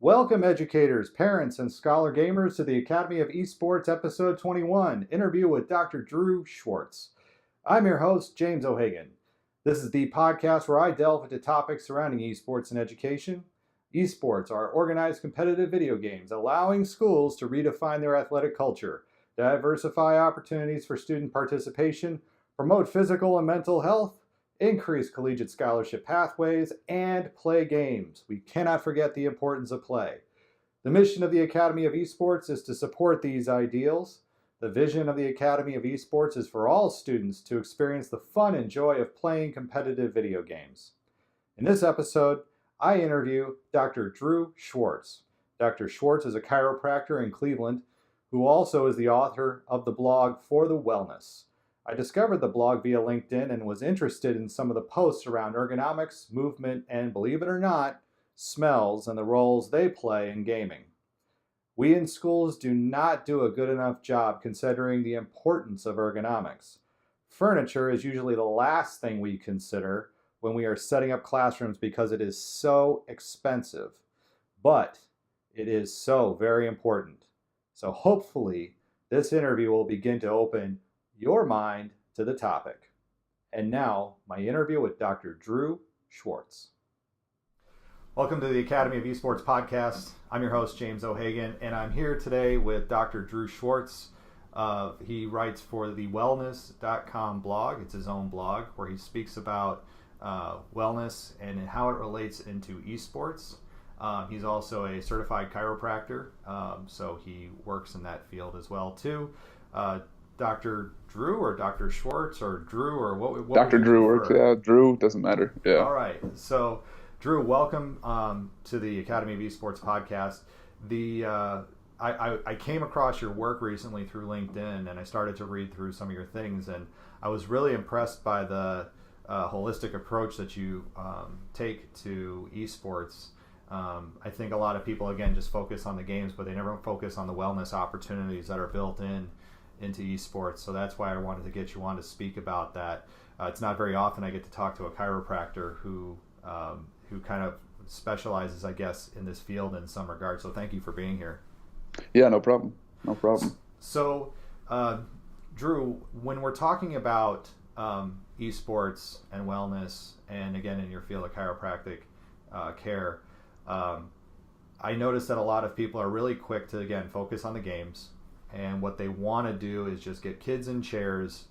Welcome, educators, parents, and scholar gamers to the Academy of Esports Episode 21, interview with Dr. Drew Schwartz. I'm your host, James O'Hagan. This is the podcast where I delve into topics surrounding esports and education. Esports are organized competitive video games, allowing schools to redefine their athletic culture, diversify opportunities for student participation, promote physical and mental health, increase collegiate scholarship pathways, and play games. We cannot forget the importance of play. The mission of the Academy of Esports is to support these ideals. The vision of the Academy of Esports is for all students to experience the fun and joy of playing competitive video games. In this episode, I interview Dr. Drew Schwartz. Dr. Schwartz is a chiropractor in Cleveland who also is the author of the blog For the Wellness. I discovered the blog via LinkedIn and was interested in some of the posts around ergonomics, movement, and believe it or not, smells and the roles they play in gaming. We in schools do not do a good enough job considering the importance of ergonomics. Furniture is usually the last thing we consider when we are setting up classrooms because it is so expensive. But it is so very important. So hopefully this interview will begin to open your mind to the topic. And now, my interview with Dr. Drew Schwartz. Welcome to the Academy of Esports podcast. I'm your host, James O'Hagan, and I'm here today with Dr. Drew Schwartz. He writes for the wellness.com blog. It's his own blog where he speaks about wellness and how it relates into esports. He's also a certified chiropractor, so he works in that field as well too. Dr. Drew or Dr. Schwartz or Drew or what Dr. Drew works, yeah. Drew, doesn't matter. Yeah. All right. So, Drew, welcome to the Academy of Esports podcast. I came across your work recently through LinkedIn, and I started to read through some of your things, and I was really impressed by the holistic approach that you take to esports. I think a lot of people, again, just focus on the games, but they never focus on the wellness opportunities that are built into esports. So that's why I wanted to get you on to speak about that. It's not very often I get to talk to a chiropractor who kind of specializes, I guess, in this field in some regard. So thank you for being here. Yeah, no problem. No problem. So, Drew, when we're talking about esports and wellness, and again in your field of chiropractic care, I noticed that a lot of people are really quick to, again, focus on the games. And what they want to do is just get kids in chairs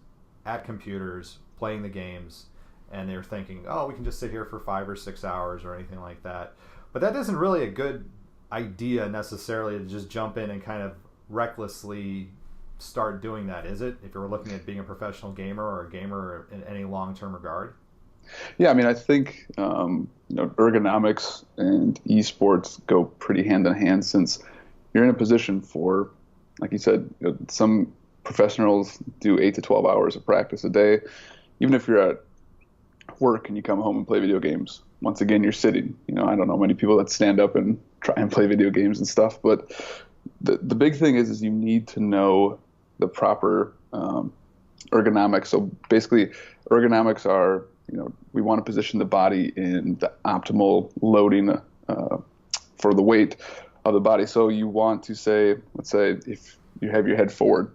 at computers playing the games. And they're thinking, oh, we can just sit here for 5 or 6 hours or anything like that. But that isn't really a good idea necessarily to just jump in and kind of recklessly start doing that, is it? If you're looking at being a professional gamer or a gamer in any long-term regard? Yeah, I mean, I think ergonomics and esports go pretty hand in hand since you're in a position for, like you said, some professionals do 8 to 12 hours of practice a day. Even if you're at work and you come home and play video games, once again, you're sitting. I don't know many people that stand up and try and play video games and stuff, but the big thing is you need to know the proper ergonomics. So basically, ergonomics are, we want to position the body in the optimal loading for the weight of the body. So you want to say, let's say if you have your head forward,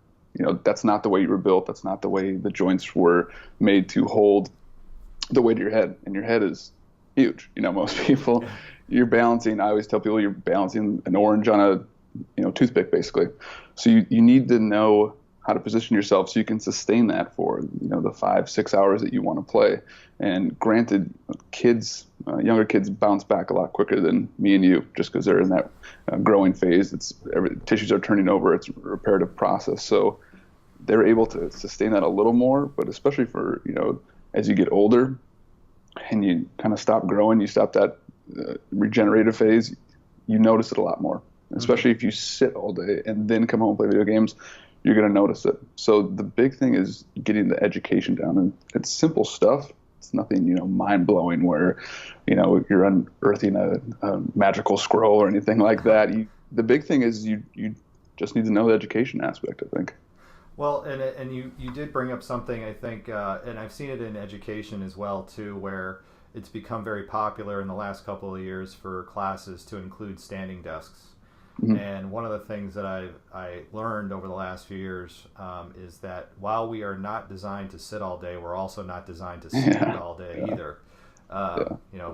that's not the way you were built. That's not the way the joints were made to hold the weight of your head. And your head is huge. Most people, you're balancing, I always tell people you're balancing an orange on a toothpick basically. So you need to know how to position yourself so you can sustain that for, the 5-6 hours that you want to play. And granted, younger kids bounce back a lot quicker than me and you, just because they're in that growing phase. Tissues are turning over. It's a reparative process. So they're able to sustain that a little more, but especially for, as you get older and you kind of stop growing, you stop that regenerative phase, you notice it a lot more, especially if you sit all day and then come home and play video games. You're going to notice it. So the big thing is getting the education down, and it's simple stuff. It's nothing, mind-blowing where, you're unearthing a magical scroll or anything like that. The big thing is you just need to know the education aspect, I think. Well, and you did bring up something, I think, and I've seen it in education as well, too, where it's become very popular in the last couple of years for classes to include standing desks. Mm-hmm. And one of the things that I learned over the last few years is that while we are not designed to sit all day, we're also not designed to stand all day either.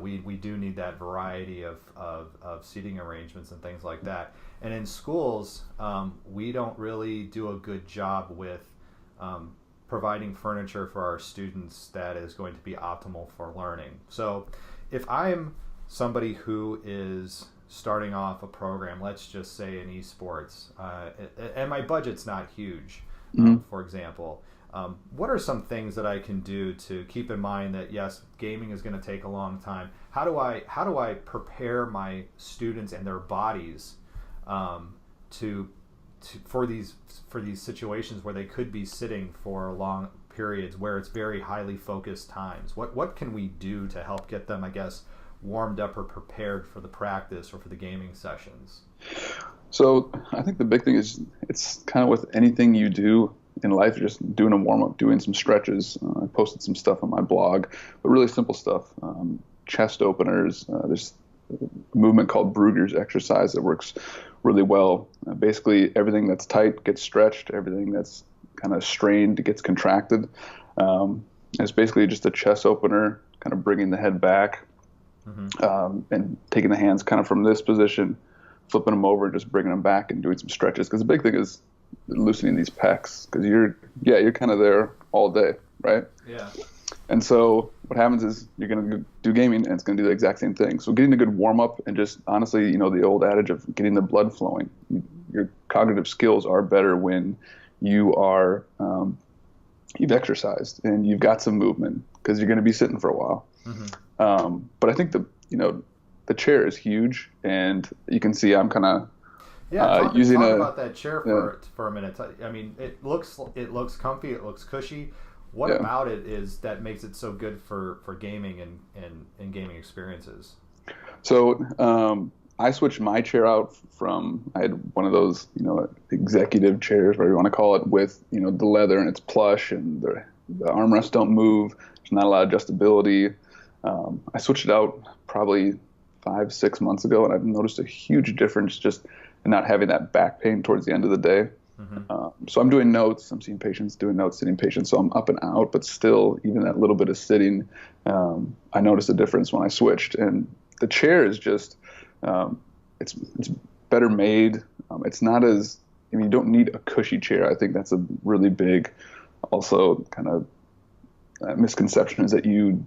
We do need that variety of seating arrangements and things like that. And in schools, we don't really do a good job with providing furniture for our students that is going to be optimal for learning. So if I'm somebody who is starting off a program, let's just say in esports, and my budget's not huge, for example, what are some things that I can do to keep in mind that, yes, gaming is going to take a long time? How do I prepare my students and their bodies for these situations where they could be sitting for long periods where it's very highly focused times? What can we do to help get them, I guess, warmed up or prepared for the practice or for the gaming sessions? So I think the big thing is, it's kind of with anything you do in life, just doing a warm-up, doing some stretches. I posted some stuff on my blog, but really simple stuff. Chest openers. There's a movement called Brugger's exercise that works really well. Basically, everything that's tight gets stretched. Everything that's kind of strained gets contracted. It's basically just a chest opener, kind of bringing the head back, and taking the hands kind of from this position, flipping them over, and just bringing them back and doing some stretches. Because the big thing is loosening these pecs, because you're kind of there all day, right? Yeah. And so what happens is you're going to do gaming, and it's going to do the exact same thing. So getting a good warm up, and just honestly, the old adage of getting the blood flowing. Your cognitive skills are better when you are you've exercised and you've got some movement, because you're going to be sitting for a while. But I think the chair is huge, and you can see I'm kind of talk about that chair for a minute. I mean, it looks comfy, it looks cushy. What about it is that makes it so good for gaming and gaming experiences? So I switched my chair out from, I had one of those executive chairs, whatever you want to call it, with the leather, and it's plush, and the armrests don't move. There's not a lot of adjustability. I switched it out probably 5-6 months ago, and I've noticed a huge difference just in not having that back pain towards the end of the day. So I'm doing notes. I'm seeing patients, doing notes, sitting patients. So I'm up and out, but still, even that little bit of sitting, I noticed a difference when I switched. And the chair is just, it's better made. It's not as, you don't need a cushy chair. I think that's a really big, also kind of misconception, is that you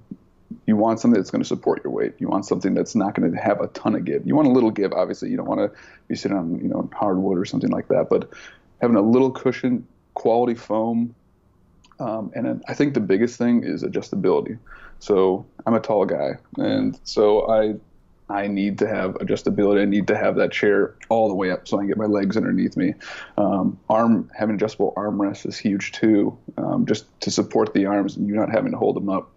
want something that's going to support your weight. You want something that's not going to have a ton of give. You want a little give, obviously. You don't want to be sitting on, hardwood or something like that. But having a little cushion, quality foam, and then I think the biggest thing is adjustability. So I'm a tall guy, and so I need to have adjustability. I need to have that chair all the way up so I can get my legs underneath me. Having adjustable armrests is huge too, just to support the arms and you're not having to hold them up.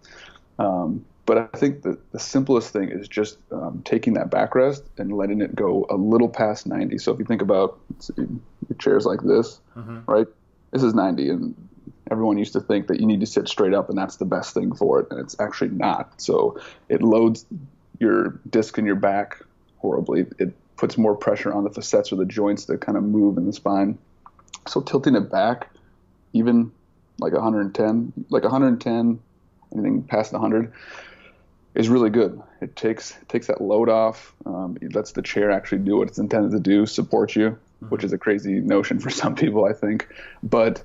But I think the simplest thing is just taking that backrest and letting it go a little past 90. So if you think about chairs like this, right? This is 90, and everyone used to think that you need to sit straight up and that's the best thing for it, and it's actually not. So it loads your disc in your back horribly. It puts more pressure on the facets or the joints that kind of move in the spine. So tilting it back, even like 110, anything past 100 is really good. It takes that load off. It lets the chair actually do what it's intended to do, support you, which is a crazy notion for some people, I think. But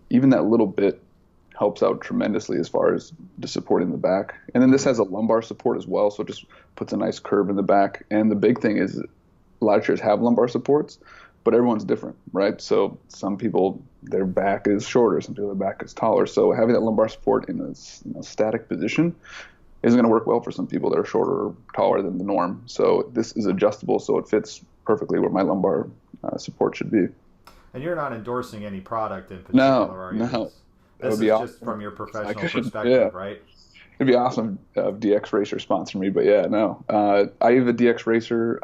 even that little bit helps out tremendously as far as just supporting the back. And then this has a lumbar support as well, so it just puts a nice curve in the back. And the big thing is a lot of chairs have lumbar supports, but everyone's different, right? So some people, their back is shorter, some people, their back is taller. So having that lumbar support in a static position isn't going to work well for some people that are shorter or taller than the norm. So this is adjustable, so it fits perfectly where my lumbar support should be. And you're not endorsing any product in particular, are you? No. This is awesome. Just from your professional perspective, right? It'd be awesome if DX Racer sponsored me, but no. I have a DX Racer.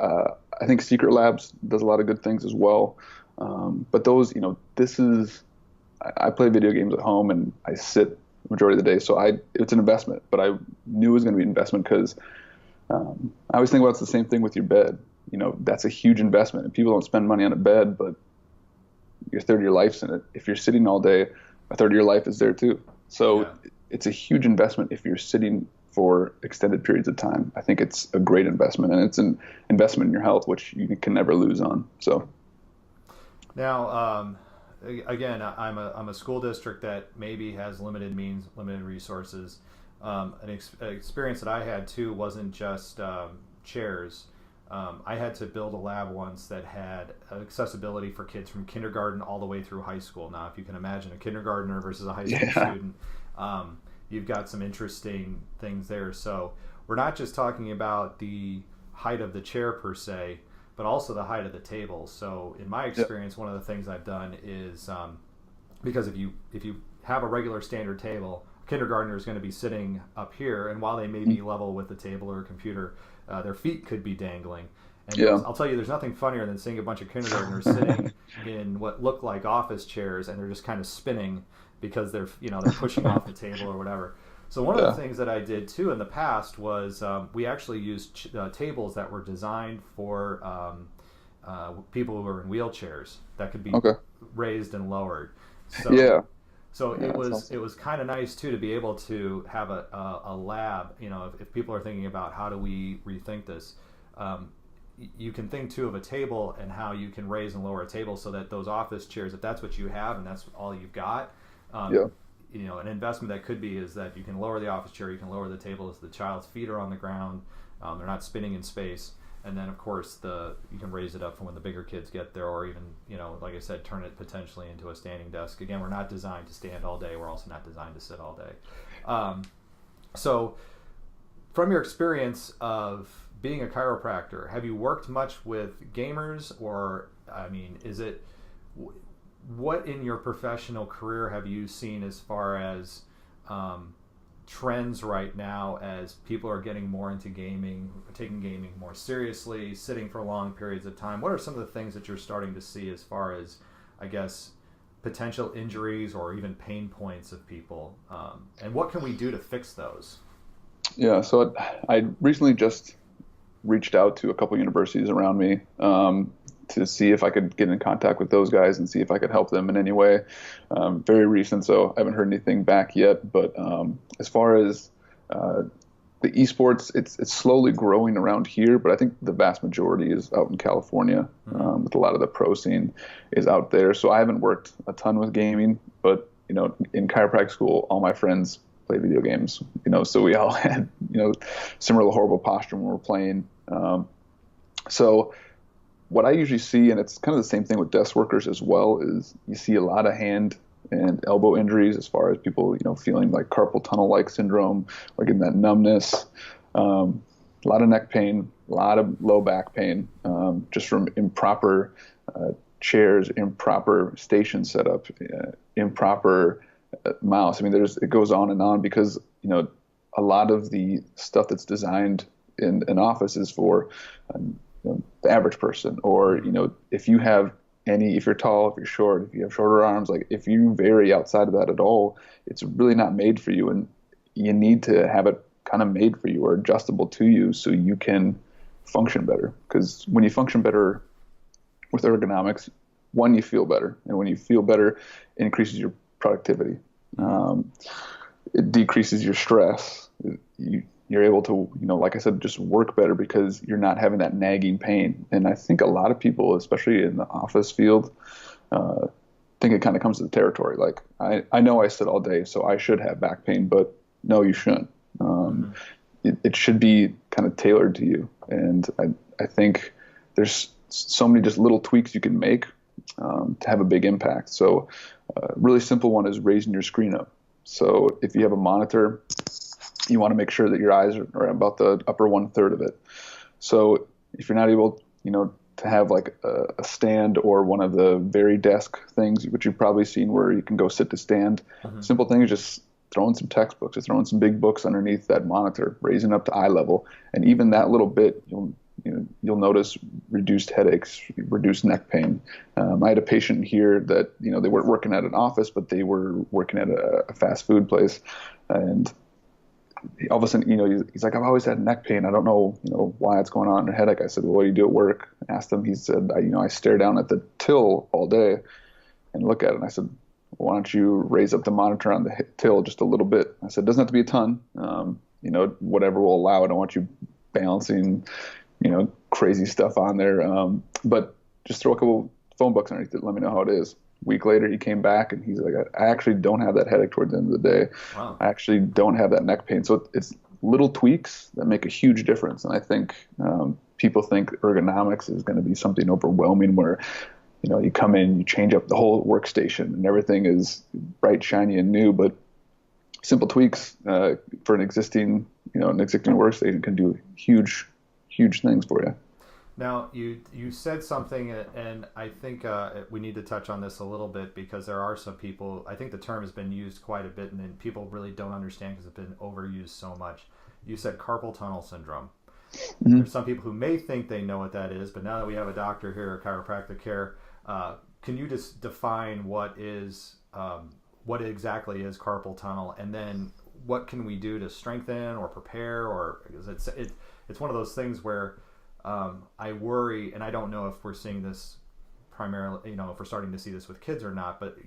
I think Secret Labs does a lot of good things as well. But those, I play video games at home and I sit the majority of the day, so it's an investment. But I knew it was going to be an investment because I always think about it's the same thing with your bed. That's a huge investment, and people don't spend money on a bed, but your third of your life's in it. If you're sitting all day, a third of your life is there too. So it's a huge investment if you're sitting for extended periods of time. I think it's a great investment, and it's an investment in your health, which you can never lose on. So now, again, I'm a school district that maybe has limited means, limited resources. An experience that I had too wasn't just chairs. I had to build a lab once that had accessibility for kids from kindergarten all the way through high school. Now, if you can imagine a kindergartner versus a high school student, you've got some interesting things there. So we're not just talking about the height of the chair per se, but also the height of the table. So in my experience, one of the things I've done is because if you have a regular standard table, a kindergartner is going to be sitting up here, and while they may be level with the table or a computer, their feet could be dangling. And I'll tell you, there's nothing funnier than seeing a bunch of kindergartners sitting in what look like office chairs, and they're just kind of spinning because they're pushing off the table or whatever. So one of the things that I did too in the past was we actually used tables that were designed for people who are in wheelchairs that could be raised and lowered. So it was kind of nice too to be able to have a lab. If people are thinking about how do we rethink this, you can think too of a table and how you can raise and lower a table so that those office chairs, if that's what you have and that's all you've got, an investment that could be is that you can lower the office chair, you can lower the table as the child's feet are on the ground, they're not spinning in space, and then of course you can raise it up for when the bigger kids get there, or even like I said, turn it potentially into a standing desk. Again, we're not designed to stand all day, we're also not designed to sit all day. So from your experience of being a chiropractor, have you worked much with gamers, or what in your professional career have you seen as far as trends right now as people are getting more into gaming, taking gaming more seriously, sitting for long periods of time? What are some of the things that you're starting to see as far as, I guess, potential injuries or even pain points of people? And what can we do to fix those? Yeah, so I recently just reached out to a couple universities around me to see if I could get in contact with those guys and see if I could help them in any way. Very recent, so I haven't heard anything back yet. But as far as the esports, it's slowly growing around here, but I think the vast majority is out in California. With a lot of the pro scene is out there. So I haven't worked a ton with gaming, but in chiropractic school, all my friends play video games. So we all had similar horrible posture when we were playing. So what I usually see, and it's kind of the same thing with desk workers as well, is you see a lot of hand and elbow injuries as far as people, feeling like carpal tunnel-like syndrome, or getting that numbness, a lot of neck pain, a lot of low back pain, just from improper chairs, improper station setup, improper mouse. It goes on and on because, a lot of the stuff that's designed in an office is for the average person, or if you're tall, if you're short, if you have shorter arms, like if you vary outside of that at all, it's really not made for you, and you need to have it kind of made for you or adjustable to you so you can function better. Because when you function better with ergonomics, one, you feel better, and when you feel better, it increases your productivity. It decreases your stress. You're able to, like I said, just work better because you're not having that nagging pain. And I think a lot of people, especially in the office field, think it kind of comes to the territory. Like, I know I sit all day, so I should have back pain, but no, you shouldn't. It should be kind of tailored to you. And I think there's so many just little tweaks you can make to have a big impact. So a really simple one is raising your screen up. So if you have a monitor, you want to make sure that your eyes are about the upper 1/3 of it. So if you're not able, to have like a stand or one of the very desk things, which you've probably seen where you can go sit to stand, simple thing is just throwing some textbooks or throwing some big books underneath that monitor, raising up to eye level. And even that little bit, you'll notice reduced headaches, reduced neck pain. I had a patient here that, they weren't working at an office, but they were working at a fast food place. And all of a sudden, he's like, I've always had neck pain. I don't know, why it's going on, or headache. I said, well, what do you do at work? I asked him. He said, I stare down at the till all day and look at it. And I said, why don't you raise up the monitor on the till just a little bit? I said, it doesn't have to be a ton. Whatever will allow it. I don't want you balancing, crazy stuff on there. But just throw a couple phone books underneath it. Let me know how it is. Week later, he came back and he's like, I actually don't have that headache towards the end of the day. Wow. I actually don't have that neck pain. So it's little tweaks that make a huge difference. And I think people think ergonomics is going to be something overwhelming where, you come in, you change up the whole workstation and everything is bright, shiny, and new. But simple tweaks for an existing workstation can do huge things for you. Now, you said something, and I think we need to touch on this a little bit because there are some people, I think the term has been used quite a bit, and then people really don't understand because it's been overused so much. You said carpal tunnel syndrome. Mm-hmm. There's some people who may think they know what that is, but now that we have a doctor here, chiropractic care, can you just define what exactly is carpal tunnel, and then what can we do to strengthen or prepare, or because it's one of those things where I worry, and I don't know if we're seeing this primarily, if we're starting to see this with kids or not, but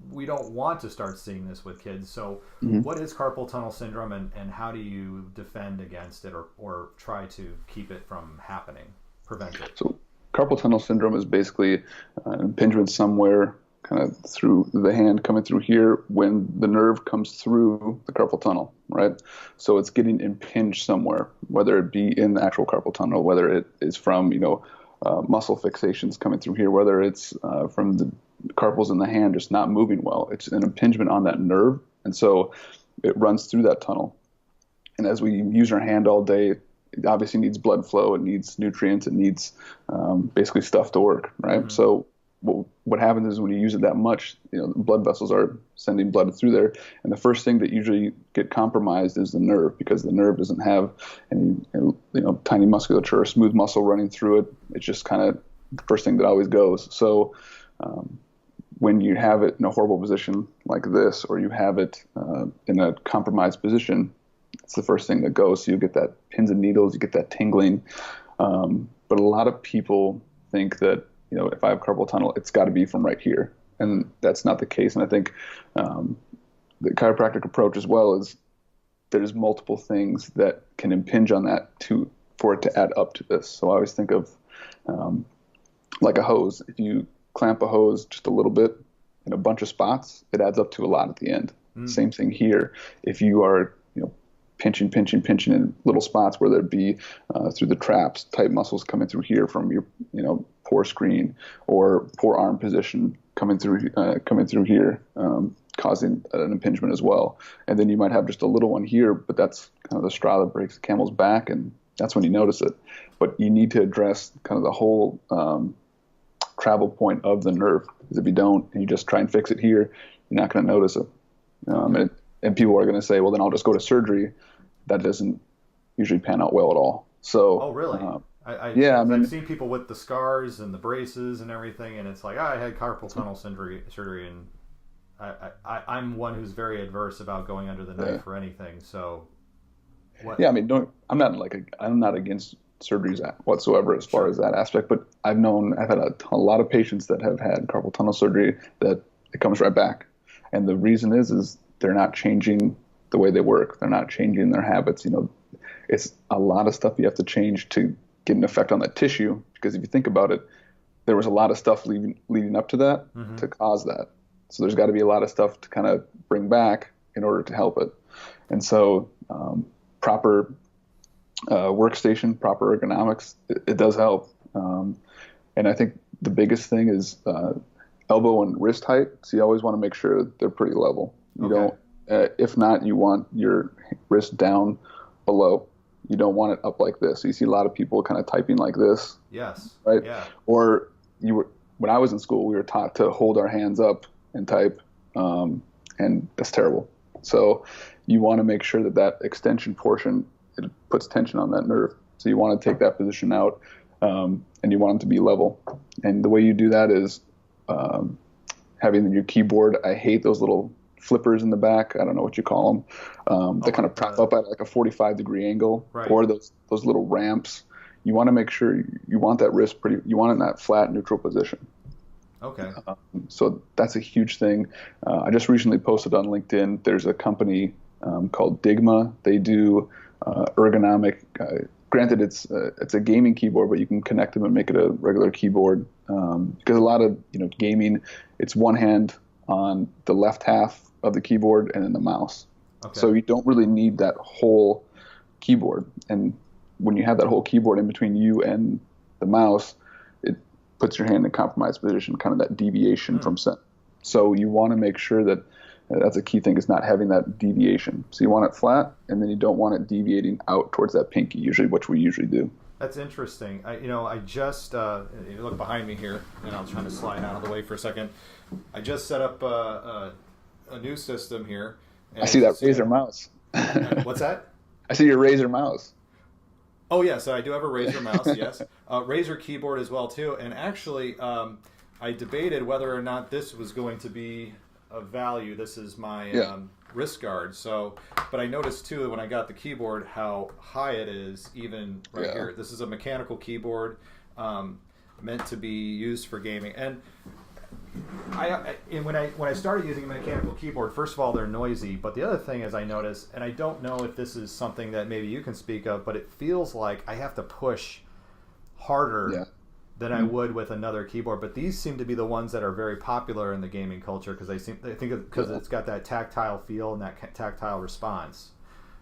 we don't want to start seeing this with kids. So mm-hmm. What is carpal tunnel syndrome, and how do you defend against it or try to keep it from happening, prevent it? So carpal tunnel syndrome is basically an impingement somewhere kind of through the hand coming through here when the nerve comes through the carpal tunnel, right? So it's getting impinged somewhere, whether it be in the actual carpal tunnel, whether it is from, muscle fixations coming through here, whether it's from the carpals in the hand just not moving well. It's an impingement on that nerve. And so it runs through that tunnel. And as we use our hand all day, it obviously needs blood flow, it needs nutrients, it needs basically stuff to work, right? Mm-hmm. So what happens is when you use it that much, the blood vessels are sending blood through there, and the first thing that usually get compromised is the nerve, because the nerve doesn't have any tiny musculature or smooth muscle running through it. It's just kind of the first thing that always goes. So when you have it in a horrible position like this, or you have it in a compromised position, it's the first thing that goes. So you get that pins and needles, you get that tingling. But a lot of people think that, if I have carpal tunnel, it's got to be from right here. And that's not the case. And I think the chiropractic approach as well is there's multiple things that can impinge on that for it to add up to this. So I always think of like a hose. If you clamp a hose just a little bit in a bunch of spots, it adds up to a lot at the end. Same thing here. If you are pinching in little spots, whether it be through the traps, tight muscles coming through here from your, poor screen, or poor arm position coming through here, causing an impingement as well. And then you might have just a little one here, but that's kind of the straw that breaks the camel's back, and that's when you notice it. But you need to address kind of the whole travel point of the nerve, because if you don't, and you just try and fix it here, you're not going to notice it. And people are going to say, well, then I'll just go to surgery. That doesn't usually pan out well at all. So, oh, really? I've seen people with the scars and the braces and everything, and it's like, I had carpal tunnel surgery, and I'm one who's very adverse about going under the knife for anything. So, what? Yeah, I'm not against surgeries whatsoever as far as that aspect, but I've had a lot of patients that have had carpal tunnel surgery that it comes right back, and the reason is they're not changing the way they work. They're not changing their habits. It's a lot of stuff you have to change to get an effect on that tissue, because if you think about it, there was a lot of stuff leading up to that to cause that. So there's got to be a lot of stuff to kind of bring back in order to help it. And so proper workstation, proper ergonomics, it does help. And I think the biggest thing is elbow and wrist height. So you always want to make sure they're pretty level. You don't, if not, you want your wrist down below. You don't want it up like this. So you see a lot of people kind of typing like this. Yes. Right. Yeah. Or when I was in school, we were taught to hold our hands up and type, and that's terrible. So you want to make sure that extension portion, it puts tension on that nerve. So you want to take that position out, and you want it to be level. And the way you do that is having your keyboard. I hate those little flippers in the back. I don't know what you call them. That kind of prop up at like a 45-degree angle, right. or those little ramps. You want to make sure you want that wrist you want it in that flat neutral position. Okay. So that's a huge thing. I just recently posted on LinkedIn. There's a company called Digma. They do ergonomic. Granted, it's a gaming keyboard, but you can connect them and make it a regular keyboard. Because a lot of gaming, it's one hand on the left half of the keyboard and then the mouse. Okay. So you don't really need that whole keyboard. And when you have that whole keyboard in between you and the mouse, it puts your hand in a compromised position, kind of that deviation from center. So you want to make sure that that's a key thing, is not having that deviation. So you want it flat, and then you don't want it deviating out towards that pinky, which we usually do. That's interesting. I just you look behind me here, and I'm trying to slide out of the way for a second. I just set up a new system here. I see that Razer mouse. What's that? I see your Razer mouse. Oh, yes, I do have a Razer mouse, yes. Razer keyboard as well, too. And actually, I debated whether or not this was going to be of value. This is my wrist guard. But I noticed, too, when I got the keyboard, how high it is even right here. This is a mechanical keyboard meant to be used for gaming. And when I started using a mechanical keyboard, first of all, they're noisy. But the other thing is I noticed, and I don't know if this is something that maybe you can speak of, but it feels like I have to push harder than I would with another keyboard. But these seem to be the ones that are very popular in the gaming culture because I think because it's got that tactile feel and that tactile response.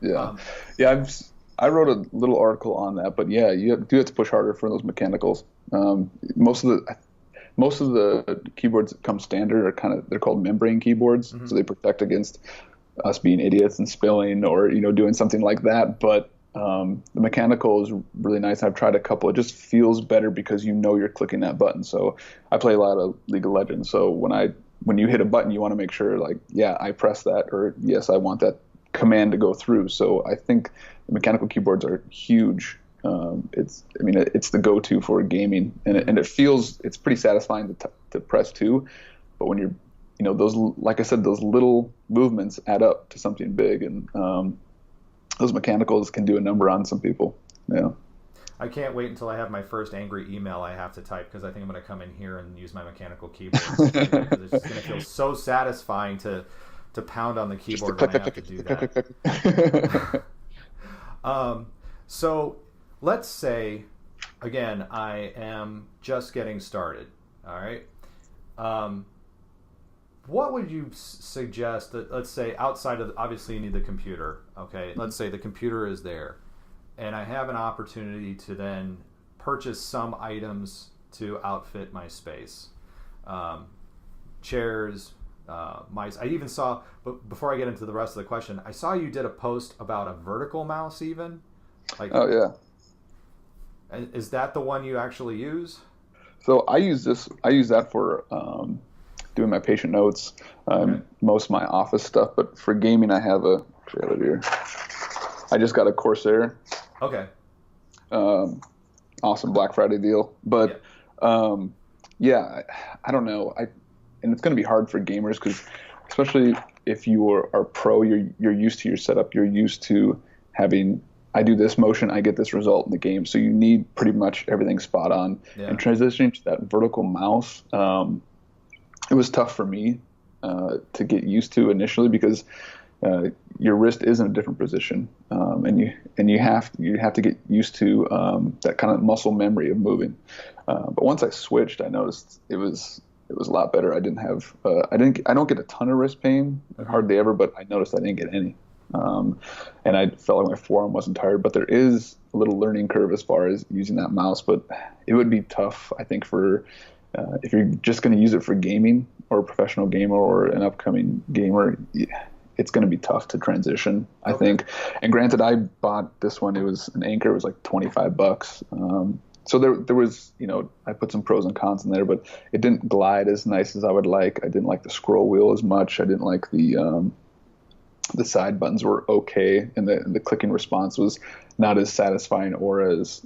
I wrote a little article on that, but you do have to push harder for those mechanicals. Most of the keyboards that come standard are they're called membrane keyboards, so they protect against us being idiots and spilling or doing something like that. But the mechanical is really nice. I've tried a couple. It just feels better because you're clicking that button. So I play a lot of League of Legends. So when you hit a button, you want to make sure I press that, or yes, I want that command to go through. So I think the mechanical keyboards are huge. It's the go-to for gaming, and it's pretty satisfying to press too. But when you're, those, like I said, those little movements add up to something big, and those mechanicals can do a number on some people. Yeah. I can't wait until I have my first angry email I have to type, because I think I'm going to come in here and use my mechanical keyboard. Because it's just going to feel so satisfying to pound on the keyboard when I have to do that. So let's say, again, I am just getting started. All right. What would you suggest that, let's say, outside of, obviously you need the computer. Okay. Let's say the computer is there, and I have an opportunity to then purchase some items to outfit my space. Chairs, mice. I even saw, but before I get into the rest of the question, I saw you did a post about a vertical mouse even. Oh, yeah. Is that the one you actually use? So I use that for doing my patient notes, most of my office stuff. But for gaming, I have it here. I just got a Corsair. Okay. Awesome Black Friday deal. But I don't know. And it's going to be hard for gamers, because especially if you are pro, you're used to your setup. You're used to having, I do this motion, I get this result in the game. So you need pretty much everything spot on. Yeah. And transitioning to that vertical mouse, it was tough for me to get used to initially, because your wrist is in a different position, and you have to get used to that kind of muscle memory of moving. But once I switched, I noticed it was a lot better. I didn't have I don't get a ton of wrist pain, hardly ever, but I noticed I didn't get any. And I felt like my forearm wasn't tired, but there is a little learning curve as far as using that mouse. But it would be tough, I think, for if you're just going to use it for gaming, or a professional gamer or an upcoming gamer. It's going to be tough to transition, I think. And granted, I bought this one. It was an Anchor. It was like $25. So there was, I put some pros and cons in there, but it didn't glide as nice as I would like. I didn't like the scroll wheel as much. I didn't like the side buttons were okay, and the clicking response was not as satisfying or as,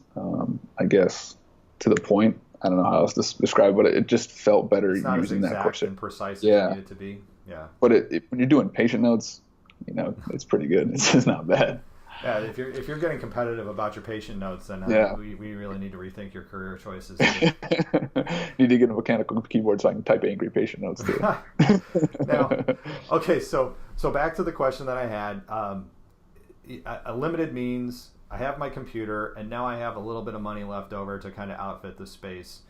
I guess, to the point. I don't know how else to describe it, but it just felt better using that Corsair. It's not as exact and precise as you need it to be. Yeah. But when you're doing patient notes, it's pretty good. It's just not bad. Yeah, if you're getting competitive about your patient notes, then Yeah. we really need to rethink your career choices. Need to get a mechanical keyboard so I can type angry patient notes too. Now, okay, so back to the question that I had. A limited means I have my computer, and now I have a little bit of money left over to kind of outfit the space.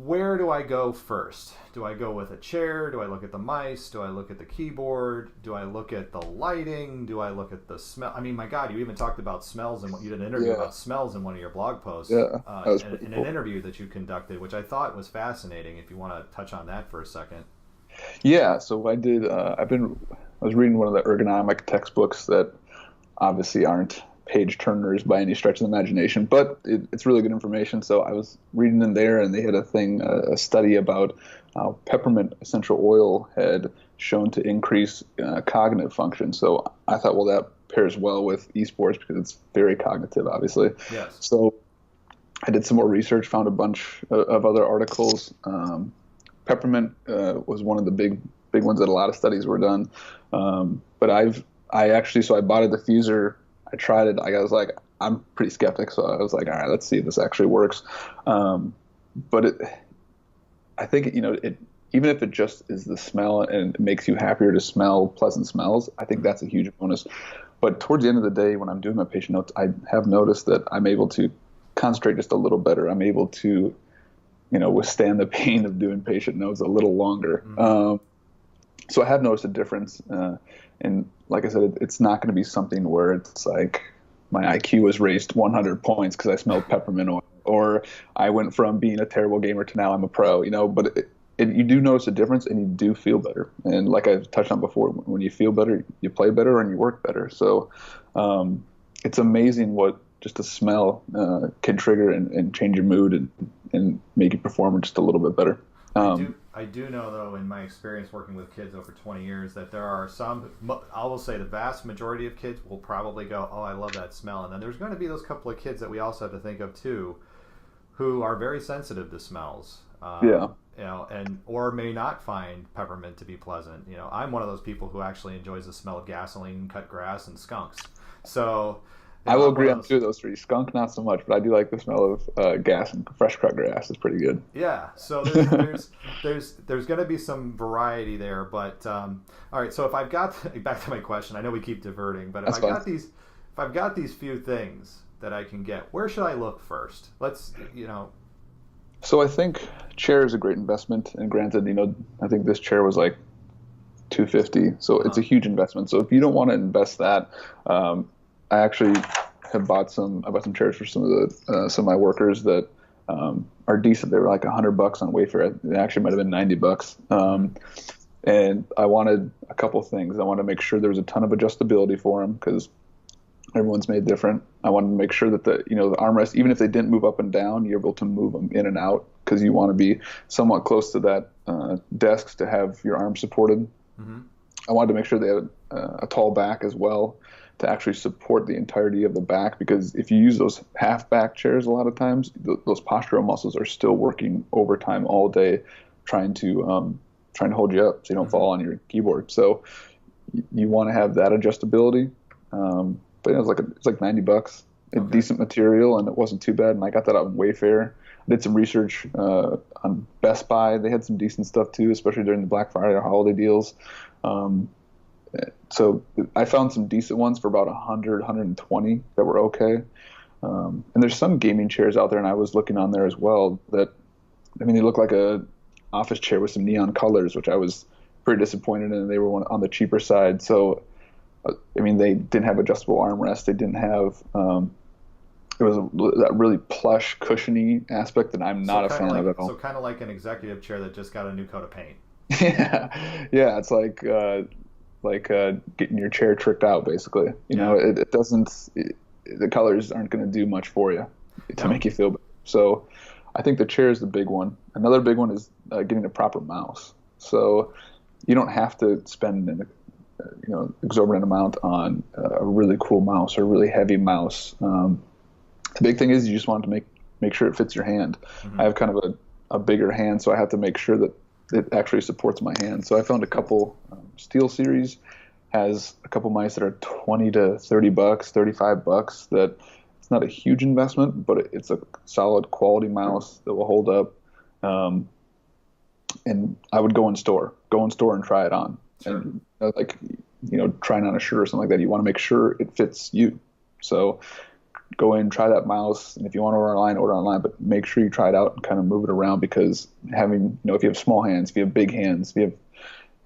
Where do I go first? Do I go with a chair? Do I look at the mice? Do I look at the keyboard? Do I look at the lighting? Do I look at the smell? I mean, my God, you even talked about smells, and you did an interview about smells in one of your blog posts. Yeah, in an interview that you conducted, which I thought was fascinating. If you want to touch on that for a second. Yeah, so I did. I was reading one of the ergonomic textbooks that obviously aren't page turners by any stretch of the imagination, but it's really good information. So I was reading in there, and they had a study about peppermint essential oil had shown to increase cognitive function. So I thought, well, that pairs well with esports because it's very cognitive, obviously. Yes. So I did some more research, found a bunch of other articles. Peppermint was one of the big ones that a lot of studies were done. But I bought a diffuser. I tried it. I was like, I'm pretty skeptic, so I was like, all right, let's see if this actually works. But I think even if it just is the smell and it makes you happier to smell pleasant smells, I think that's a huge bonus. But towards the end of the day, when I'm doing my patient notes, I have noticed that I'm able to concentrate just a little better. I'm able to, withstand the pain of doing patient notes a little longer. Mm-hmm. So I have noticed a difference. And like I said, it's not going to be something where it's like my IQ was raised 100 points because I smelled peppermint oil, or I went from being a terrible gamer to now I'm a pro, but you do notice a difference and you do feel better. And like I've touched on before, when you feel better, you play better and you work better. So it's amazing what just a smell can trigger and change your mood and make you perform just a little bit better. I do know, though, in my experience working with kids over 20 years, that there are some, I will say the vast majority of kids will probably go, oh, I love that smell. And then there's going to be those couple of kids that we also have to think of, too, who are very sensitive to smells. Or may not find peppermint to be pleasant. I'm one of those people who actually enjoys the smell of gasoline, cut grass, and skunks. So I will agree on two of those three. Skunk, not so much, but I do like the smell of gas and fresh cut grass. It's pretty good. Yeah. So there's going to be some variety there, but all right. So if I've got back to my question, I know we keep diverting, but if I've got these few things that I can get, where should I look first? So I think chair is a great investment, and granted, I think this chair was like $250, so it's a huge investment. So if you don't want to invest that, I actually have bought some chairs for some of my workers that are decent. They were like $100 on Wayfair. It actually might have been $90. And I wanted a couple things. I wanted to make sure there was a ton of adjustability for them because everyone's made different. I wanted to make sure that the armrest, even if they didn't move up and down, you're able to move them in and out because you want to be somewhat close to that desk to have your arms supported. Mm-hmm. I wanted to make sure they had a tall back as well to actually support the entirety of the back, because if you use those half back chairs, a lot of times those postural muscles are still working overtime all day, trying to hold you up so you don't fall on your keyboard. So you want to have that adjustability. But it's like $90, a decent material, and it wasn't too bad. And I got that out in Wayfair. I did some research on Best Buy. They had some decent stuff too, especially during the Black Friday or holiday deals. So I found some decent ones for about 100, 120 that were okay. And there's some gaming chairs out there, and I was looking on there as well that, they look like a office chair with some neon colors, which I was pretty disappointed in. They were on the cheaper side. So, they didn't have adjustable armrests. They didn't have, it was that really plush, cushiony aspect that I'm not a fan of at all. So kind of like an executive chair that just got a new coat of paint. Yeah, it's like getting your chair tricked out, basically. It doesn't. The colors aren't going to do much for you to make you feel better. So, I think the chair is the big one. Another big one is getting a proper mouse. So, you don't have to spend an exorbitant amount on a really cool mouse or a really heavy mouse. The big thing is you just want to make sure it fits your hand. Mm-hmm. I have kind of a bigger hand, so I have to make sure that it actually supports my hand. So I found a couple. Steel Series has a couple mice that are 20 to $30, $35. That it's not a huge investment, but it's a solid quality mouse that will hold up. And I would go in store and try it on. Sure. And like, trying on a shirt or something like that, you want to make sure it fits you. So go in, try that mouse, and if you want to order online, but make sure you try it out and kind of move it around, because having, if you have small hands, if you have big hands, if you have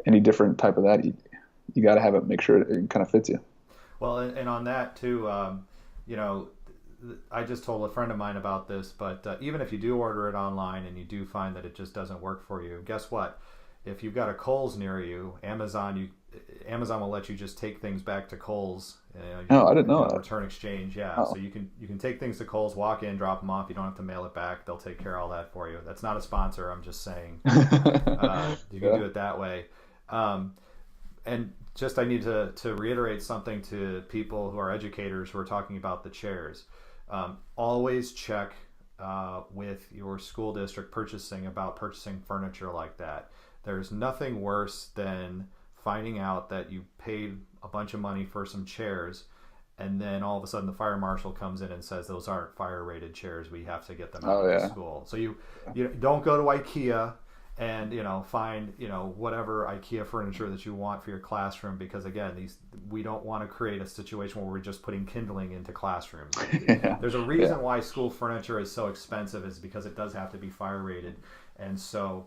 any different type of that, you got to have it, make sure it kind of fits you. Well, and on that too, I just told a friend of mine about this, but even if you do order it online and you do find that it just doesn't work for you, guess what? If you've got a Kohl's near you, Amazon will let you just take things back to Kohl's. I didn't know that. Return exchange, yeah. Oh. So you can take things to Kohl's, walk in, drop them off. You don't have to mail it back. They'll take care of all that for you. That's not a sponsor. I'm just saying you can do it that way. And just I need to reiterate something to people who are educators who are talking about the chairs. Always check with your school district purchasing furniture like that. There's nothing worse than finding out that you paid a bunch of money for some chairs, and then all of a sudden the fire marshal comes in and says those aren't fire rated chairs, we have to get them out of the school. So you don't go to IKEA and find whatever IKEA furniture that you want for your classroom, because again, we don't want to create a situation where we're just putting kindling into classrooms. There's a reason why school furniture is so expensive, is because it does have to be fire rated. And so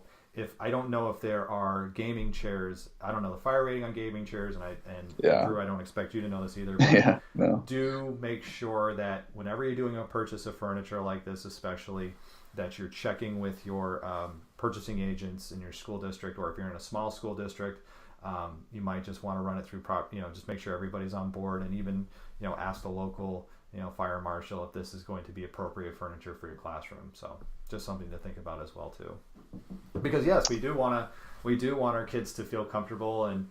I don't know if there are gaming chairs. I don't know the fire rating on gaming chairs, and Drew, I don't expect you to know this either. But do make sure that whenever you're doing a purchase of furniture like this, especially, that you're checking with your purchasing agents in your school district, or if you're in a small school district, you might just want to run it through just make sure everybody's on board, and even ask the local fire marshal if this is going to be appropriate furniture for your classroom. So just something to think about as well too. Because yes, we do want our kids to feel comfortable and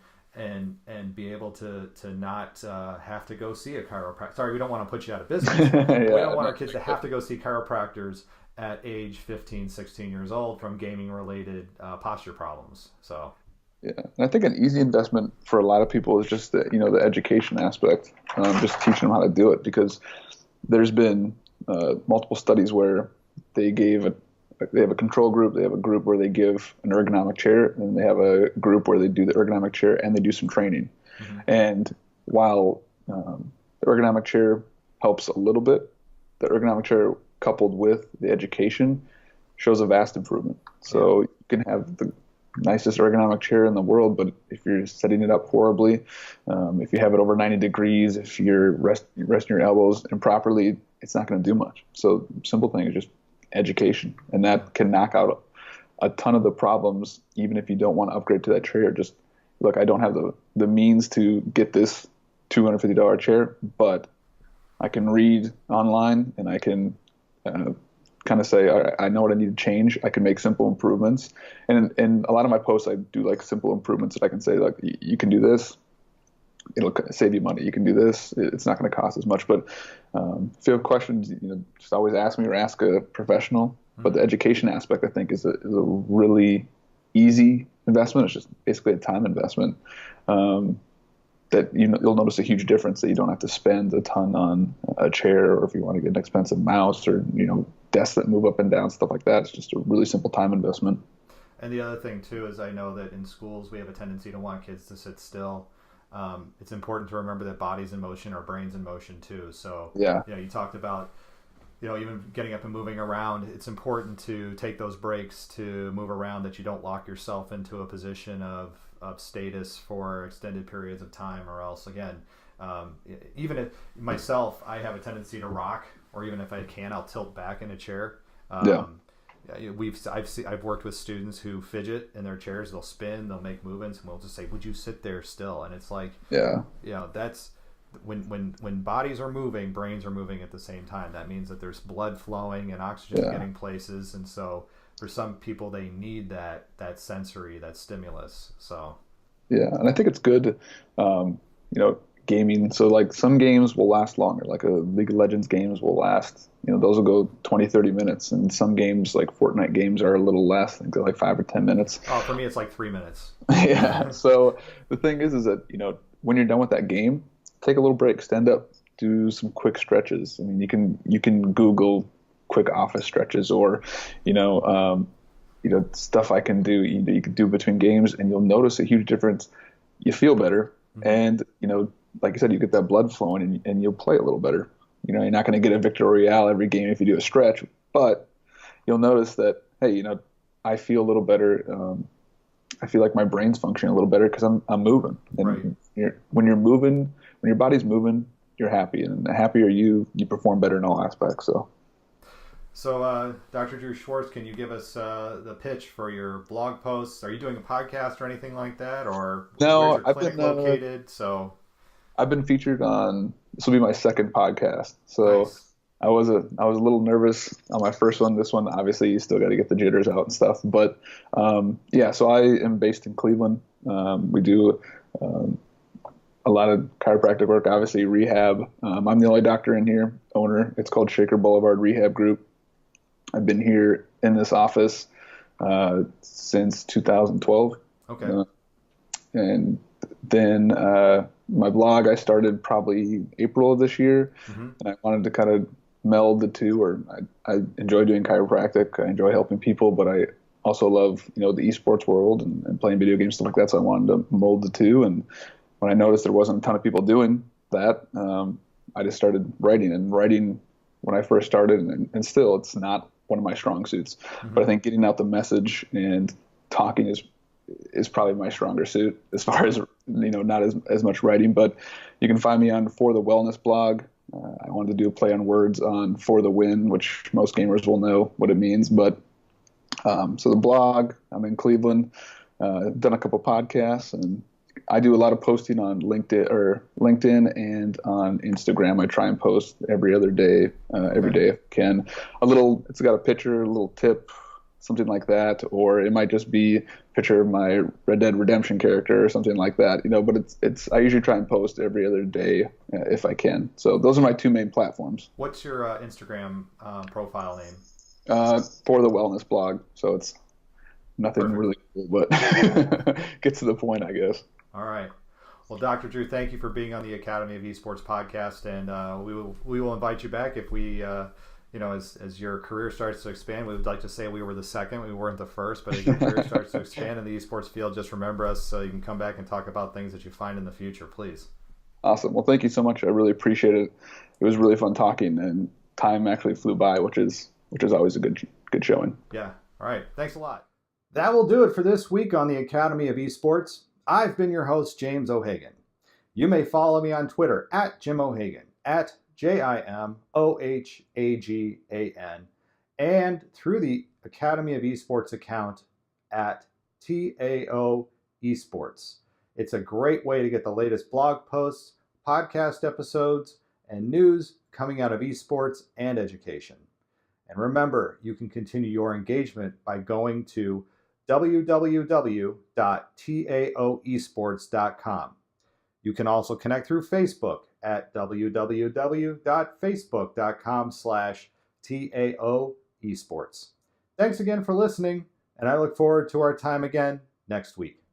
be able to not have to go see a chiropractor. Sorry, we don't want to put you out of business. We don't want our kids to have to go see chiropractors at age 15, 16 years old from gaming related posture problems. So yeah, and I think an easy investment for a lot of people is just the education aspect, just teaching them how to do it, because there's been multiple studies where they have a control group, they have a group where they give an ergonomic chair, and they have a group where they do the ergonomic chair and they do some training. Mm-hmm. And while the ergonomic chair helps a little bit, the ergonomic chair coupled with the education shows a vast improvement. So you can have the nicest ergonomic chair in the world, but if you're setting it up horribly, if you have it over 90 degrees, if you're resting your elbows improperly, it's not going to do much. So simple thing is just education, and that can knock out a ton of the problems, even if you don't want to upgrade to that chair. Just look, I don't have the means to get this $250 chair, but I can read online and I can kind of say, I know what I need to change. I can make simple improvements. And in a lot of my posts, I do like simple improvements that I can say, like, you can do this. It'll save you money. You can do this. It's not going to cost as much. But if you have questions, just always ask me or ask a professional. Mm-hmm. But the education aspect, I think, is a really easy investment. It's just basically a time investment that you'll notice a huge difference, that you don't have to spend a ton on a chair, or if you want to get an expensive mouse, or desks that move up and down, stuff like that. It's just a really simple time investment. And the other thing too is, I know that in schools we have a tendency to want kids to sit still. It's important to remember that body's in motion or brain's in motion too. So you talked about even getting up and moving around. It's important to take those breaks to move around, that you don't lock yourself into a position of status for extended periods of time, or else again, even if myself, I have a tendency to rock, or even if I can, I'll tilt back in a chair. I've worked with students who fidget in their chairs. They'll spin, they'll make movements, and we'll just say, "Would you sit there still?" And it's like, that's when bodies are moving, brains are moving at the same time. That means that there's blood flowing and oxygen getting places, and so for some people, they need that sensory, that stimulus. So and I think it's good, gaming. So like some games will last longer, like a League of Legends games will last, those will go 20, 30 minutes. And some games like Fortnite games are a little less. I think they're like 5 or 10 minutes. Oh, for me, it's like 3 minutes. Yeah. So the thing is that, when you're done with that game, take a little break, stand up, do some quick stretches. I mean, you can Google quick office stretches or, stuff I can do, you can do between games, and you'll notice a huge difference. You feel better. Mm-hmm. And, like you said, you get that blood flowing and you'll play a little better. You're not going to get a victory royale every game if you do a stretch, but you'll notice that, hey, I feel a little better. I feel like my brain's functioning a little better because I'm moving. And right. When you're moving, when your body's moving, you're happy, and the happier you perform better in all aspects. So, Dr. Drew Schwartz, can you give us the pitch for your blog posts? Are you doing a podcast or anything like that, or no? Where's your clinic located? So, I've been featured on. This will be my second podcast. So, nice. I was a little nervous on my first one. This one, obviously, you still got to get the jitters out and stuff. But yeah, so I am based in Cleveland. We do a lot of chiropractic work, obviously rehab. I'm the only doctor in here, owner. It's called Shaker Boulevard Rehab Group. I've been here in this office since 2012. Okay. And then my blog I started probably April of this year, mm-hmm. and I wanted to kind of meld the two. Or I enjoy doing chiropractic. I enjoy helping people, but I also love the esports world and playing video games, stuff like that. So I wanted to mold the two. And when I noticed there wasn't a ton of people doing that, I just started writing. And writing when I first started, and still, it's not one of my strong suits. Mm-hmm. But I think getting out the message and talking is probably my stronger suit as far as, not as much writing. But you can find me on For the Wellness blog. I wanted to do a play on words on For the Win, which most gamers will know what it means. But so the blog, I'm in Cleveland, done a couple podcasts, and I do a lot of posting on LinkedIn and on Instagram. I try and post every other day, every day if I can. It's got a picture, a little tip, something like that, or it might just be a picture of my Red Dead Redemption character or something like that. But I usually try and post every other day if I can. So those are my two main platforms. What's your Instagram profile name? For the Wellness blog. So it's nothing Perfect. Really cool, but gets to the point, I guess. All right. Well, Dr. Drew, thank you for being on the Academy of Esports podcast, and we will invite you back if we, as your career starts to expand. We would like to say we were the second, we weren't the first, but as your career starts to expand in the esports field, just remember us so you can come back and talk about things that you find in the future, please. Awesome. Well, thank you so much. I really appreciate it. It was really fun talking, and time actually flew by, which is always a good showing. Yeah. All right. Thanks a lot. That will do it for this week on the Academy of Esports. I've been your host, James O'Hagan. You may follow me on Twitter at Jim O'Hagan, at JIMOHAGAN, and through the Academy of Esports account at TAO Esports. It's a great way to get the latest blog posts, podcast episodes, and news coming out of esports and education. And remember, you can continue your engagement by going to www.taoesports.com. You can also connect through Facebook at www.facebook.com/TAOesports. Thanks again for listening, and I look forward to our time again next week.